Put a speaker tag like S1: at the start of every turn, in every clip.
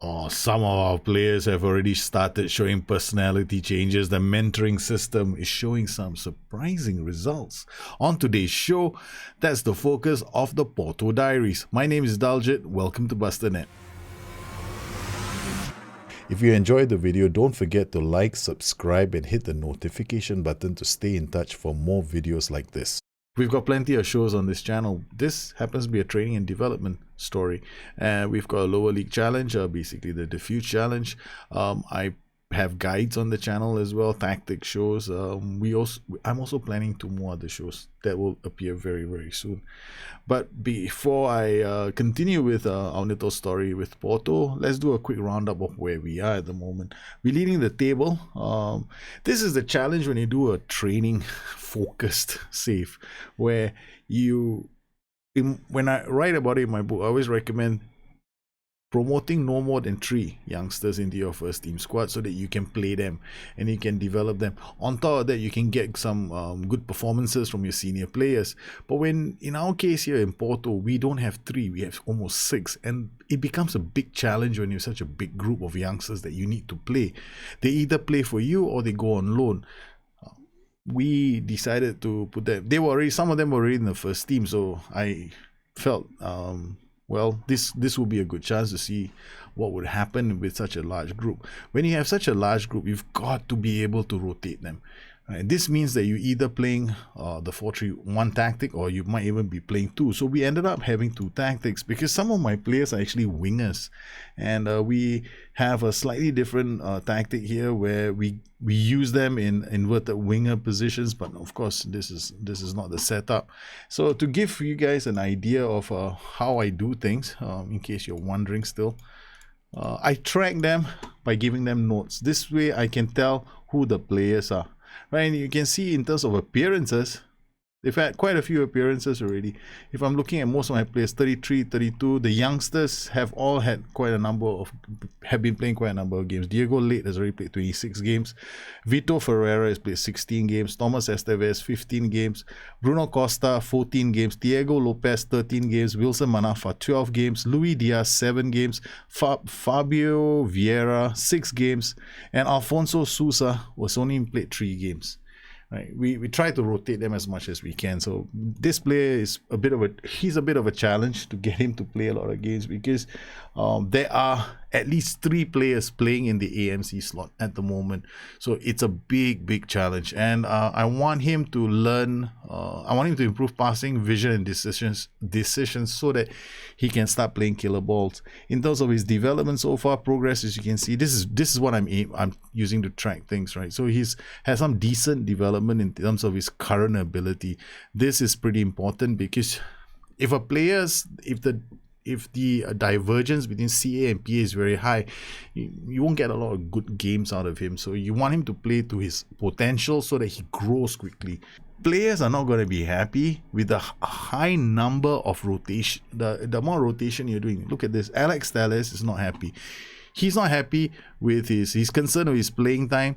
S1: Oh, some of our players have already started showing personality changes. The mentoring system is showing some surprising results. On today's show, that's the focus of the Porto Diaries. My name is Daljit. Welcome to Bustthenet. If you enjoyed the video, don't forget to like, subscribe, and hit the notification button to stay in touch for more videos like this. We've got plenty of shows on this channel. This happens to be a training and development story. We've got a lower league challenge, basically the diffuse challenge. I have guides on the channel as well, tactic shows. I'm also planning 2 more other shows that will appear very, very soon. But before I continue with our little story with Porto, let's do a quick roundup of where we are at the moment. We're leading the table. This is the challenge when you do a training focused save, where when I write about it in my book, I always recommend promoting no more than 3 youngsters into your first team squad so that you can play them and you can develop them. On top of that, you can get some good performances from your senior players. But when, in our case here in Porto, we don't have 3, we have almost 6, and it becomes a big challenge when you're such a big group of youngsters that you need to play. They either play for you or they go on loan. We decided to put them, some of them were already in the first team, so I felt well, this will be a good chance to see what would happen with such a large group. When you have such a large group, you've got to be able to rotate them. Right? This means that you're either playing the 4-3-1 tactic, or you might even be playing 2. So we ended up having 2 tactics because some of my players are actually wingers, and we have a slightly different tactic here where we use them in inverted winger positions. But of course, this is not the setup. So to give you guys an idea of how I do things, in case you're wondering still, I track them by giving them notes. This way I can tell who the players are. Right, and you can see in terms of appearances, they've had quite a few appearances already. If I'm looking at most of my players, 33, 32, the youngsters have all had been playing quite a number of games. Diego Late has already played 26 games. Vito Ferreira has played 16 games. Thomas Esteves, 15 games. Bruno Costa, 14 games. Diego Lopez, 13 games. Wilson Manafa, 12 games. Luis Diaz, 7 games. Fabio Vieira, 6 games. And Alfonso Sousa was only played 3 games. Right. We try to rotate them as much as we can. So this player is he's a bit of a challenge to get him to play a lot of games, because there are at least 3 players playing in the AMC slot at the moment. So it's a big challenge, and I want him to learn. I want him to improve passing, vision, and decisions so that he can start playing killer balls. In terms of his development so far, progress, as you can see, this is what I'm using to track things, right? So he's has some decent development in terms of his current ability. This is pretty important, because if the divergence between CA and PA is very high, you won't get a lot of good games out of him. So you want him to play to his potential so that he grows quickly. Players are not going to be happy with the high number of rotation, the amount of rotation you're doing. Look at this. Alex Telles is not happy. He's not happy with he's concerned with his playing time,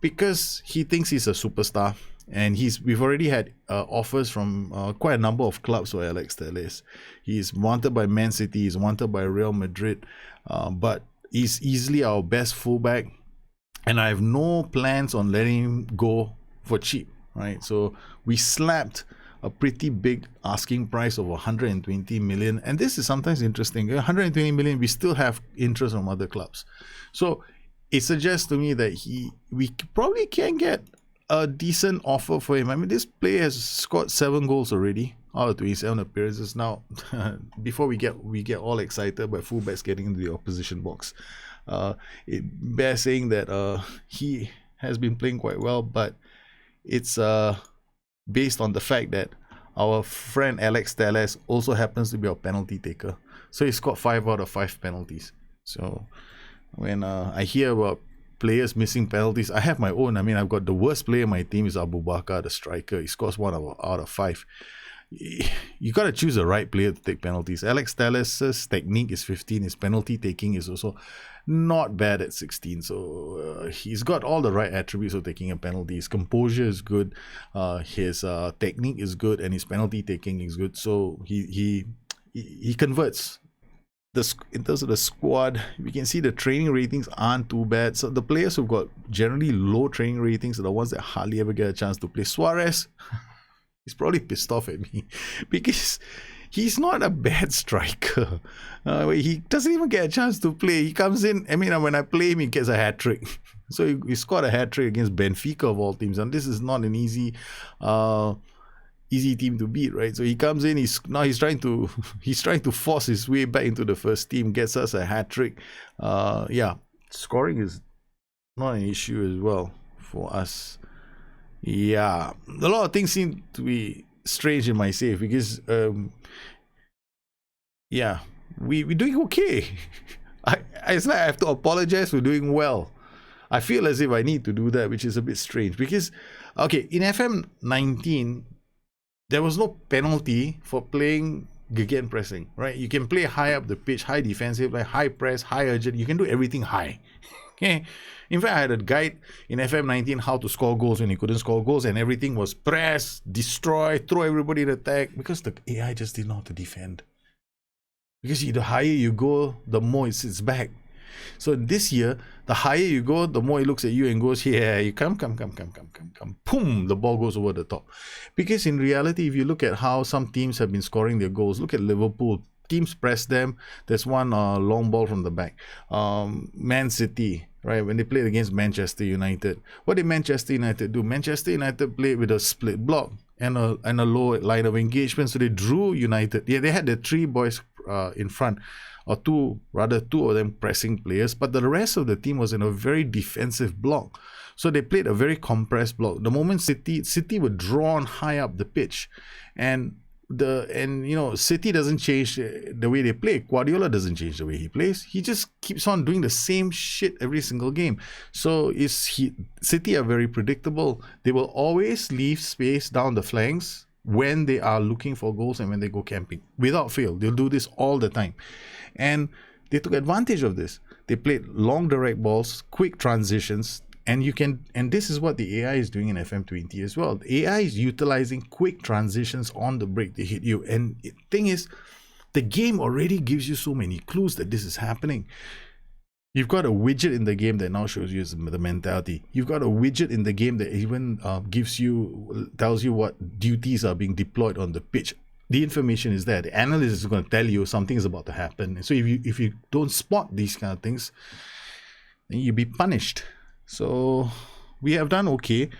S1: because he thinks he's a superstar. And we've already had offers from quite a number of clubs for Alex Telles. He's wanted by Man City, he's wanted by Real Madrid, but he's easily our best fullback, and I have no plans on letting him go for cheap, right? So we slapped a pretty big asking price of 120 million, and this is sometimes interesting. 120 million, we still have interest from other clubs. So it suggests to me that we probably can get a decent offer for him. I mean, this player has scored 7 goals already out of 27 appearances. Now, before we get all excited by fullbacks getting into the opposition box, it bears saying that he has been playing quite well, but it's based on the fact that our friend Alex Telles also happens to be our penalty taker. So he scored 5 out of 5 penalties. So when I hear about players missing penalties, I have my own. I mean, I've got the worst player in my team is Abu Bakar, the striker. He scores 1 out of 5. You got to choose the right player to take penalties. Alex Telles' technique is 15. His penalty taking is also not bad at 16. So he's got all the right attributes of taking a penalty. His composure is good. His technique is good, and his penalty taking is good. So he converts in terms of the squad, we can see the training ratings aren't too bad. So the players who've got generally low training ratings are the ones that hardly ever get a chance to play. Suarez, he's probably pissed off at me because he's not a bad striker. He doesn't even get a chance to play. He comes in, I mean, when I play him, he gets a hat-trick. So he scored a hat-trick against Benfica of all teams, and this is not an easy team to beat, right? So he comes in, he's trying to force his way back into the first team, gets us a hat-trick. Yeah, scoring is not an issue as well for us. Yeah, a lot of things seem to be strange in my save because yeah, we're doing okay. It's like I have to apologize for doing well. I feel as if I need to do that, which is a bit strange because, okay, in FM 19, there was no penalty for playing gegenpressing, right? You can play high up the pitch, high defensive, like high press, high urgent. You can do everything high. Okay. In fact, I had a guide in FM 19 how to score goals when you couldn't score goals, and everything was press, destroy, throw everybody in attack because the AI just didn't know how to defend. Because the higher you go, the more it sits back. So this year, the higher you go, the more it looks at you and goes, yeah, you come. Boom, the ball goes over the top. Because in reality, if you look at how some teams have been scoring their goals, look at Liverpool. Teams press them. There's one long ball from the back. Man City, right, when they played against Manchester United. What did Manchester United do? Manchester United played with a split block and a low line of engagement. So they drew United. Yeah, they had the three boys in front. Or two of them pressing players, but the rest of the team was in a very defensive block. So they played a very compressed block. The moment City were drawn high up the pitch, and City doesn't change the way they play. Guardiola doesn't change the way he plays. He just keeps on doing the same shit every single game. So City are very predictable. They will always leave space down the flanks when they are looking for goals and when they go camping. Without fail, they'll do this all the time. And they took advantage of this. They played long direct balls, quick transitions, and this is what the AI is doing in FM20 as well. The AI is utilizing quick transitions on the break to hit you. And the thing is, the game already gives you so many clues that this is happening. You've got a widget in the game that now shows you the mentality. You've got a widget in the game that even tells you what duties are being deployed on the pitch. The information is there. The analyst is going to tell you something is about to happen. And so if you don't spot these kind of things, then you'll be punished. So we have done okay.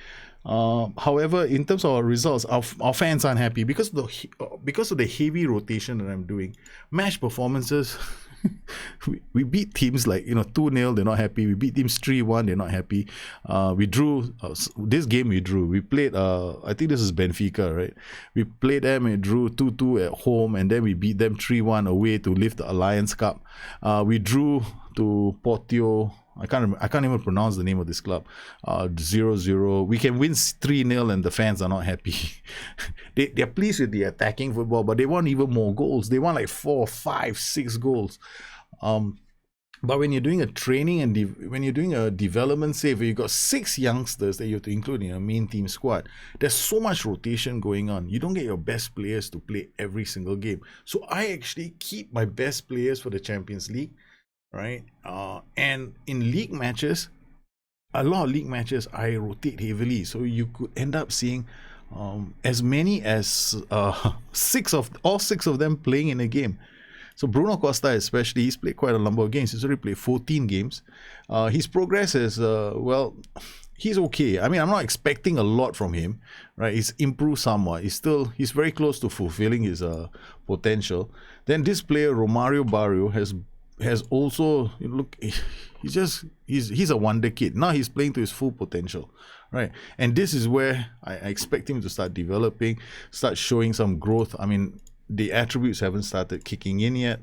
S1: However, in terms of our results, our fans aren't happy because of the heavy rotation that I'm doing. Match performances. we beat teams like 2-0, they're not happy. We beat teams 3-1, they're not happy. We drew this game. We played I think this is Benfica, right? We played them and drew 2-2 at home, and then we beat them 3-1 away to lift the Alliance Cup. We drew to Porto. I can't even pronounce the name of this club. 0-0. We can win 3-0 and the fans are not happy. They're pleased with the attacking football, but they want even more goals. They want like 4, 5, 6 goals. But when you're doing a training and when you're doing a development save, you've got 6 youngsters that you have to include in your main team squad. There's so much rotation going on. You don't get your best players to play every single game. So I actually keep my best players for the Champions League. Right, and in league matches, a lot of league matches I rotate heavily, so you could end up seeing as many as 6 of them playing in a game. So Bruno Costa especially, he's played quite a number of games. He's already played 14 games. His progress is he's okay. I mean, I'm not expecting a lot from him, right? He's improved somewhat. He's very close to fulfilling his potential. Then this player Romario Barrio has also he's a wonder kid. Now he's playing to his full potential, right? And this is where I expect him to start developing, start showing some growth. I mean, the attributes haven't started kicking in yet,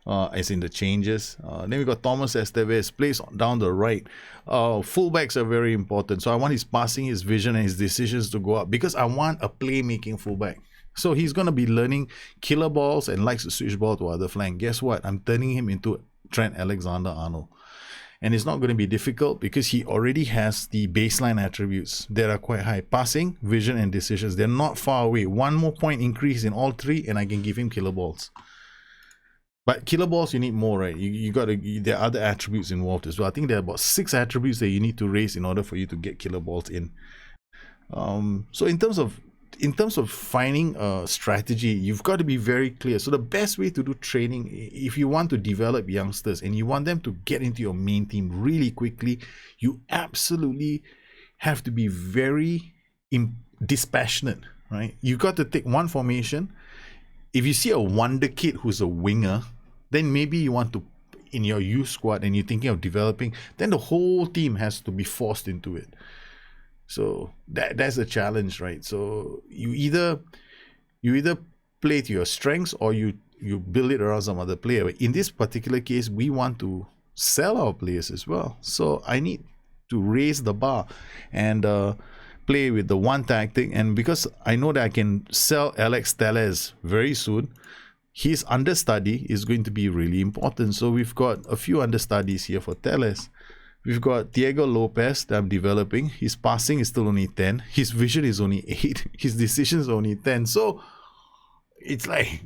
S1: as in the changes. Then we got Thomas Esteves, plays down the right. Fullbacks are very important, so I want his passing, his vision, and his decisions to go up because I want a playmaking fullback. So he's going to be learning killer balls and likes to switch ball to other flank. Guess what? I'm turning him into Trent Alexander-Arnold. And it's not going to be difficult because he already has the baseline attributes that are quite high. Passing, vision, and decisions. They're not far away. One more point increase in all 3 and I can give him killer balls. But killer balls, you need more, right? You got to. There are other attributes involved as well. I think there are about 6 attributes that you need to raise in order for you to get killer balls in. So in terms of finding a strategy, you've got to be very clear. So the best way to do training, if you want to develop youngsters and you want them to get into your main team really quickly, you absolutely have to be very dispassionate, right? You've got to take one formation. If you see a wonder kid who's a winger, then maybe you want to, in your youth squad, and you're thinking of developing, then the whole team has to be forced into it. So that's a challenge, right? So you either play to your strengths, or you build it around some other player. In this particular case, we want to sell our players as well. So I need to raise the bar and play with the one tactic. And because I know that I can sell Alex Telles very soon, his understudy is going to be really important. So we've got a few understudies here for Telles. We've got Diego Lopez that I'm developing. His passing is still only 10. His vision is only 8. His decisions are only 10. So it's like,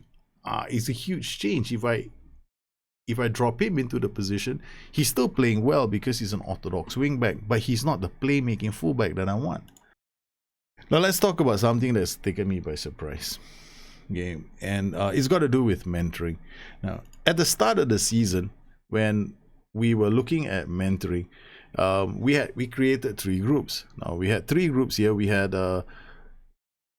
S1: it's a huge change. If I drop him into the position, he's still playing well because he's an orthodox wingback, but he's not the playmaking fullback that I want. Now let's talk about something that's taken me by surprise. Okay, and it's got to do with mentoring. Now, at the start of the season, when we were looking at mentoring, we created 3 groups. Now we had 3 groups here. We had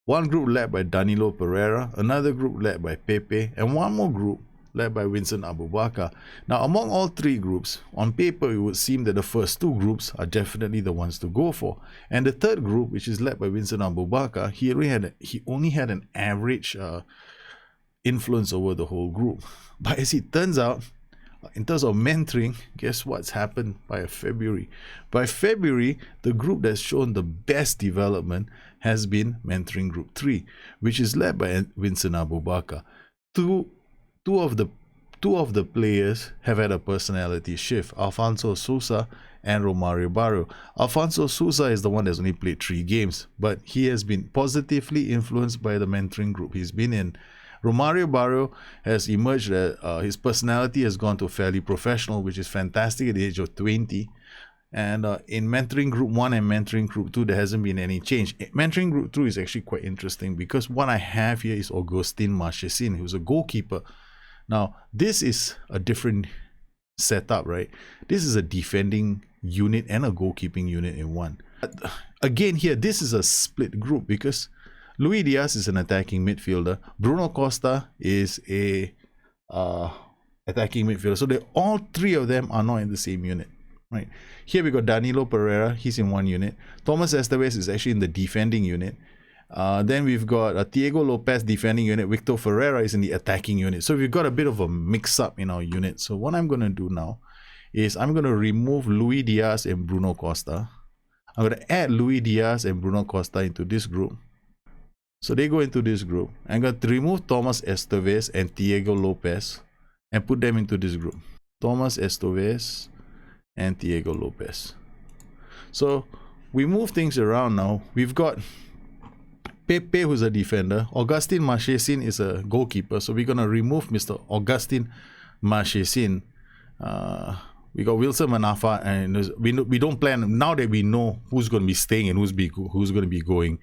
S1: one group led by Danilo Pereira, another group led by Pepe, and one more group led by Vincent Abubakar. Now among all 3 groups, on paper it would seem that the first 2 groups are definitely the ones to go for, and the third group, which is led by Vincent Abubakar, he only had an average influence over the whole group. But as it turns out, in terms of mentoring, guess what's happened by February? By February, the group that's shown the best development has been mentoring group 3, which is led by Vincent Abubakar. Two of the players have had a personality shift: Alfonso Sousa and Romario Barrio. Alfonso Sousa is the one that's only played 3 games, but he has been positively influenced by the mentoring group he's been in. Romario Barrio has emerged that his personality has gone to fairly professional, which is fantastic at the age of 20. And in mentoring group 1 and mentoring group 2, there hasn't been any change. Mentoring group 2 is actually quite interesting because what I have here is Augustin Marchesin, who's a goalkeeper. Now, this is a different setup, right? This is a defending unit and a goalkeeping unit in one. But again, here, this is a split group because Luis Diaz is an attacking midfielder. Bruno Costa is a attacking midfielder. So all 3 of them are not in the same unit, right? Here we got Danilo Pereira. He's in one unit. Thomas Esteves is actually in the defending unit. Then we've got Diego Lopez defending unit. Victor Ferreira is in the attacking unit. So we've got a bit of a mix-up in our unit. So what I'm going to do now is I'm going to remove Luis Diaz and Bruno Costa. I'm going to add Luis Diaz and Bruno Costa into this group. So they go into this group. I'm going to remove Thomas Esteves and Diego Lopez and put them into this group. Thomas Esteves and Diego Lopez. So we move things around now. We've got Pepe, who's a defender. Augustin Marchesin is a goalkeeper. So we're going to remove Mr. Augustin Marchesin. We got Wilson Manafa, and we don't plan, now that we know who's going to be staying and who's going to be going,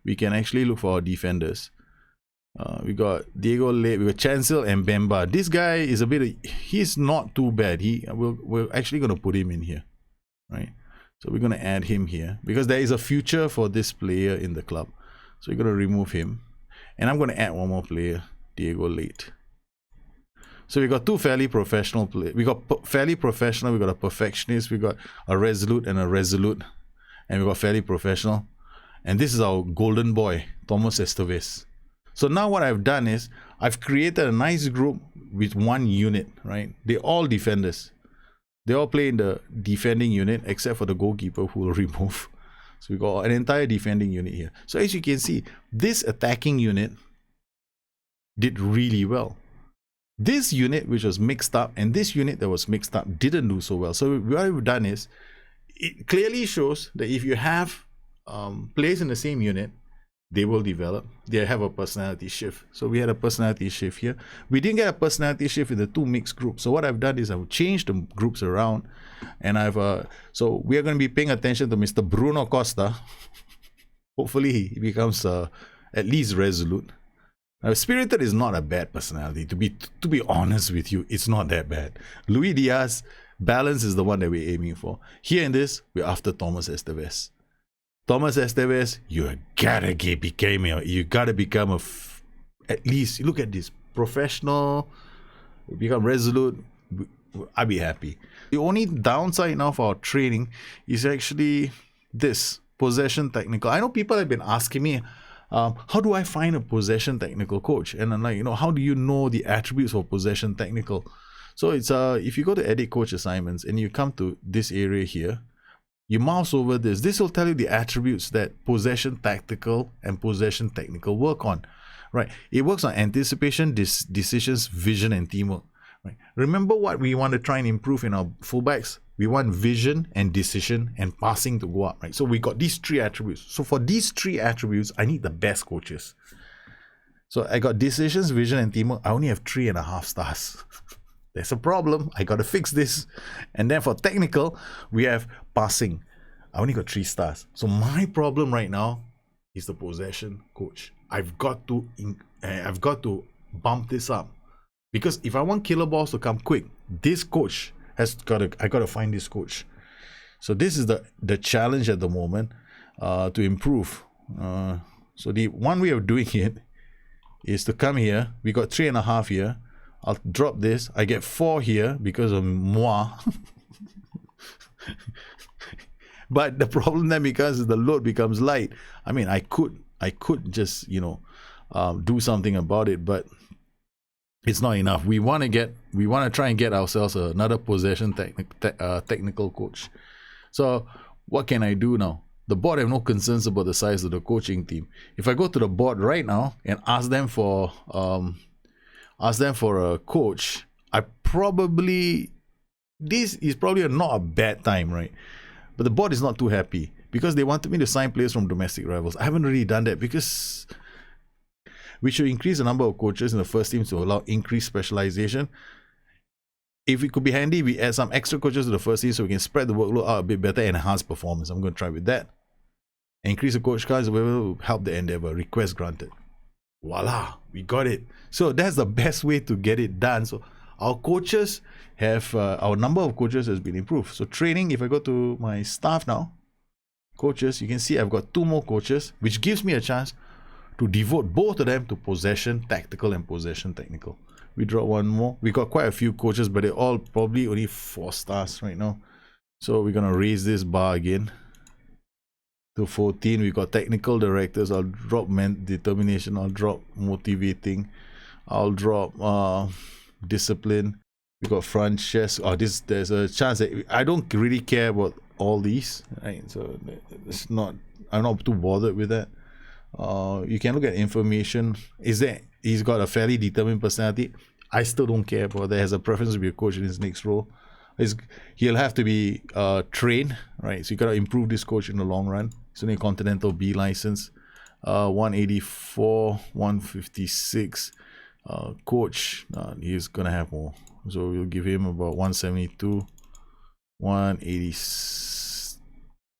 S1: we can actually look for our defenders. We got Diego Le, we got Chancel and Bemba. This guy is he's not too bad. We're actually going to put him in here, right? So we're going to add him here because there is a future for this player in the club. So we're going to remove him. And I'm going to add one more player, Diego Late. So we got 2 fairly professional players. We got fairly professional, we got a perfectionist, we got a resolute and a resolute. And we got fairly professional. And this is our golden boy, Thomas Esteves. So now what I've done is I've created a nice group with one unit, right? They're all defenders. They all play in the defending unit except for the goalkeeper who will remove. So we got an entire defending unit here. So as you can see, this attacking unit did really well. This unit, which was mixed up, and this unit that was mixed up didn't do so well. So what I've done is, it clearly shows that if you have players in the same unit, they will develop. They have a personality shift. So we had a personality shift here. We didn't get a personality shift in the two mixed groups. So what I've done is I've changed the groups around, and so we are going to be paying attention to Mr. Bruno Costa. Hopefully he becomes at least resolute. Spirited is not a bad personality. To be honest with you, it's not that bad. Luis Diaz, balance is the one that we're aiming for. Here in this, we're after Thomas Esteves. Thomas Esteves, you gotta become at least, look at this, professional, become resolute. I'd be happy. The only downside now for our training is actually this, possession technical. I know people have been asking me, how do I find a possession technical coach? And I'm like, how do you know the attributes of possession technical? So it's if you go to edit coach assignments and you come to this area here, you mouse over this will tell you the attributes that possession tactical and possession technical work on, right? It works on anticipation, decisions, vision, and teamwork, right? Remember what we want to try and improve in our fullbacks? We want vision and decision and passing to go up, right? So we got these three attributes. So for these three attributes, I need the best coaches. So I got decisions, vision, and teamwork. I only have 3.5 stars. There's a problem. I got to fix this. And then for technical, we have passing. I only got 3 stars. So my problem right now is the possession coach. I've got to bump this up, because if I want killer balls to come quick, this coach I got to find this coach. So this is the challenge at the moment to improve. So the one way of doing it is to come here. We got 3.5 here. I'll drop this. I get 4 here because of moi. But the problem then becomes the load becomes light. I mean, I could just do something about it, but it's not enough. We want to try and get ourselves another possession technical coach. So what can I do now? The board have no concerns about the size of the coaching team. If I go to the board right now and ask them for a coach, this is probably not a bad time, right? But the board is not too happy because they wanted me to sign players from domestic rivals. I haven't really done that because we should increase the number of coaches in the first team to allow increased specialization. If it could be handy, we add some extra coaches to the first team so we can spread the workload out a bit better and enhance performance. I'm going to try with that. Increase the coach cards will help the endeavor. Request granted. Voila, we got it. So that's the best way to get it done. So our coaches have, our number of coaches has been improved. So training, if I go to my staff now, coaches, you can see I've got 2 more coaches, which gives me a chance to devote both of them to possession tactical and possession technical. We drop 1 more. We got quite a few coaches, but they're all probably only 4 stars right now. So we're gonna raise this bar again to 14. We got technical directors. I'll drop determination. I'll drop motivating. I'll drop discipline. We got front chest. There's a chance that I don't really care about all these, right? So I'm not too bothered with that. You can look at information. He's got a fairly determined personality. I still don't care about that. He has a preference to be a coach in his next role. He'll have to be trained, right? So you gotta improve this coach in the long run. It's only a Continental B license. 184, 156. Coach, he's gonna have more. So we'll give him about 172, 180,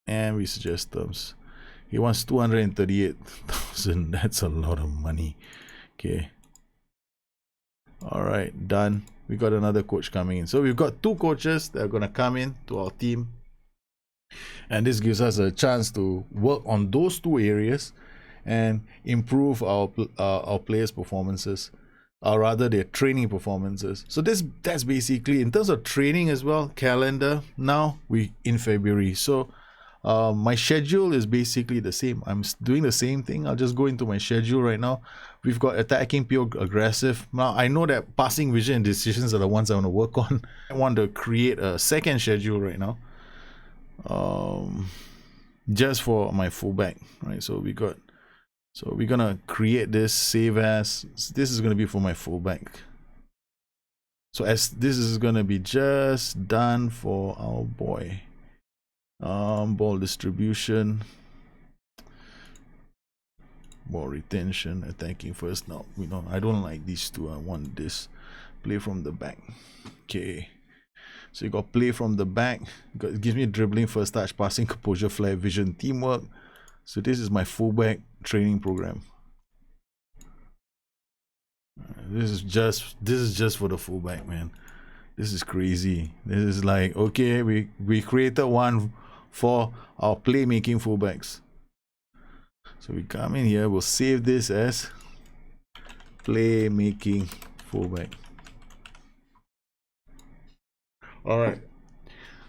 S1: and we suggest terms. He wants 238,000. That's a lot of money. Okay. All right, done. We got another coach coming in. So we've got 2 coaches that are going to come in to our team. And this gives us a chance to work on those 2 areas and improve our players' performances, or rather their training performances. So that's basically, in terms of training as well, calendar, now we in February. So my schedule is basically the same. I'm doing the same thing. I'll just go into my schedule right now. We've got attacking, pure aggressive. Now I know that passing, vision, and decisions are the ones I want to work on. I want to create a second schedule right now, just for my fullback, right? So we're gonna create this, save as. This is gonna be for my fullback. So as this is gonna be just done for our boy. Ball distribution. Ball retention, attacking first. No, I don't like these two. I want this. Play from the back. Okay. So you got play from the back. It gives me dribbling, first touch, passing, composure, flair, vision, teamwork. So this is my fullback training program. This is just for the fullback, man. This is crazy. This is like, okay, we created one for our playmaking fullbacks. So we come in here, we'll save this as playmaking fullback. All right.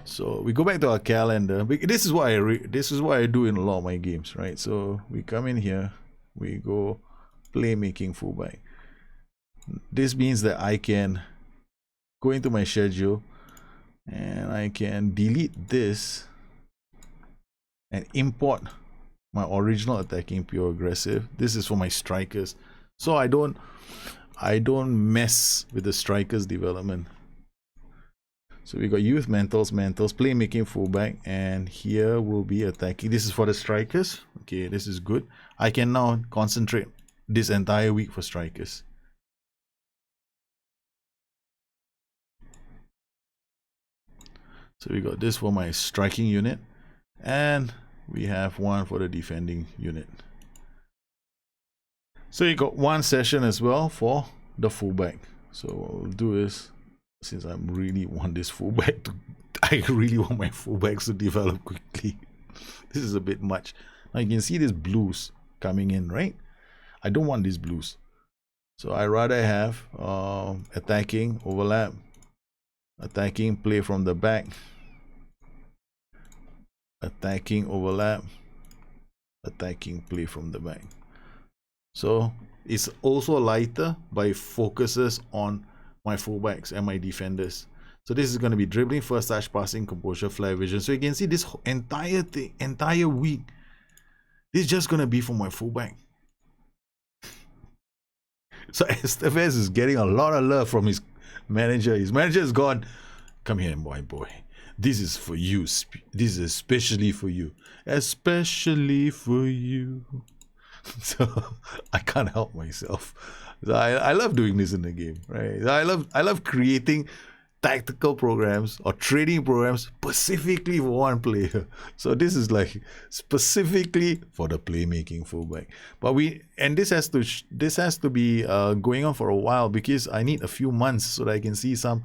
S1: So we go back to our calendar. This is what I do in a lot of my games, right? So we come in here, we go playmaking fullback. This means that I can go into my schedule and I can delete this and import my original attacking pure aggressive. This is for my strikers, so I don't mess with the strikers development. So we got youth, mentals, playmaking fullback, and here will be attacking. This is for the strikers. Okay, this is good. I can now concentrate this entire week for strikers. So we got this for my striking unit, and we have one for the defending unit. So you got one session as well for the fullback. So what we'll do is, since I really want this fullback to, I really want my fullbacks to develop quickly. This is a bit much. Now you can see these blues coming in, right? I don't want these blues. So I rather have attacking, overlap, attacking, play from the back, attacking, overlap, attacking, play from the back. So it's also lighter, but it focuses on my fullbacks and my defenders. So this is going to be dribbling, first touch, passing, composure, flair, vision. So you can see this entire week, this is just going to be for my fullback. So Estevez is getting a lot of love from his manager. His manager has gone, come here, boy. This is for you. This is especially for you. Especially for you. So I can't help myself. So I love doing this in the game, right? I love creating tactical programs or training programs specifically for one player. So this is like specifically for the playmaking fullback. But this has to be going on for a while, because I need a few months so that I can see some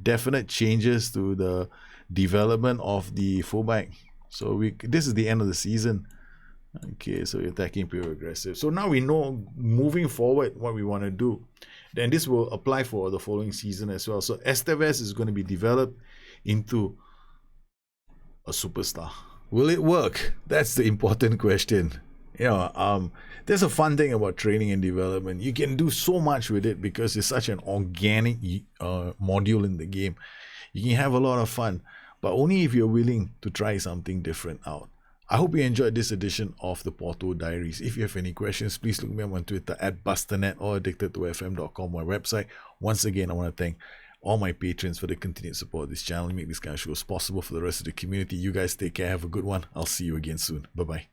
S1: definite changes to the development of the fullback. So this is the end of the season. Okay, so attacking pure aggressive. So now we know moving forward what we want to do. Then this will apply for the following season as well. So Estevez is going to be developed into a superstar. Will it work? That's the important question. There's a fun thing about training and development. You can do so much with it because it's such an organic module in the game. You can have a lot of fun, but only if you're willing to try something different out. I hope you enjoyed this edition of the Porto Diaries. If you have any questions, please look me up on Twitter at Bustthenet or addicted2fm.com, my website. Once again, I want to thank all my patrons for the continued support of this channel and make this kind of shows possible for the rest of the community. You guys take care. Have a good one. I'll see you again soon. Bye-bye.